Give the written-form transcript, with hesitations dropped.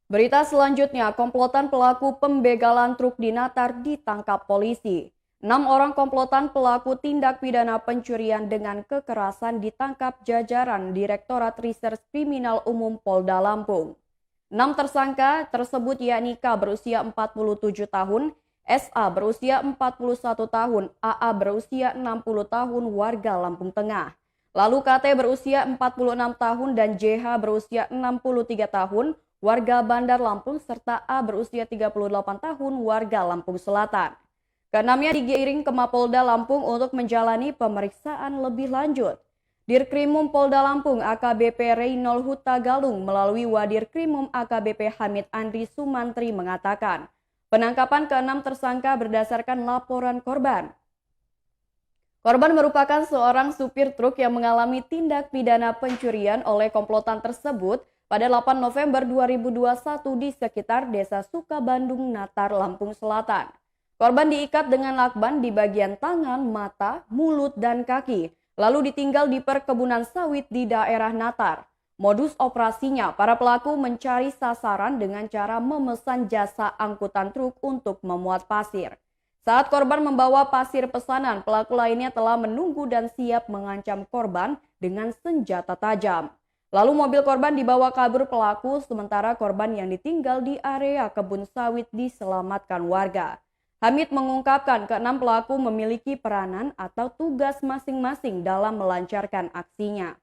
Berita selanjutnya, komplotan pelaku pembegalan truk di Natar ditangkap polisi. 6 orang komplotan pelaku tindak pidana pencurian dengan kekerasan ditangkap jajaran Direktorat Reserse Kriminal Umum Polda Lampung. 6 tersangka tersebut yakni K berusia 47 tahun, SA berusia 41 tahun, AA berusia 60 tahun warga Lampung Tengah. Lalu KT berusia 46 tahun dan JH berusia 63 tahun, warga Bandar Lampung, serta A berusia 38 tahun warga Lampung Selatan. Keenamnya digiring ke Mapolda Lampung untuk menjalani pemeriksaan lebih lanjut. Dirkrimum Polda Lampung AKBP Reynol Huta Galung melalui Wadir Krimum AKBP Hamid Andri Sumantri mengatakan, penangkapan ke-6 tersangka berdasarkan laporan korban. Korban merupakan seorang supir truk yang mengalami tindak pidana pencurian oleh komplotan tersebut pada 8 November 2021 di sekitar Desa Sukabandung, Natar, Lampung Selatan. Korban diikat dengan lakban di bagian tangan, mata, mulut, dan kaki, lalu ditinggal di perkebunan sawit di daerah Natar. Modus operasinya, para pelaku mencari sasaran dengan cara memesan jasa angkutan truk untuk memuat pasir. Saat korban membawa pasir pesanan, pelaku lainnya telah menunggu dan siap mengancam korban dengan senjata tajam. Lalu mobil korban dibawa kabur pelaku, sementara korban yang ditinggal di area kebun sawit diselamatkan warga. Hamid mengungkapkan ke-6 pelaku memiliki peranan atau tugas masing-masing dalam melancarkan aksinya.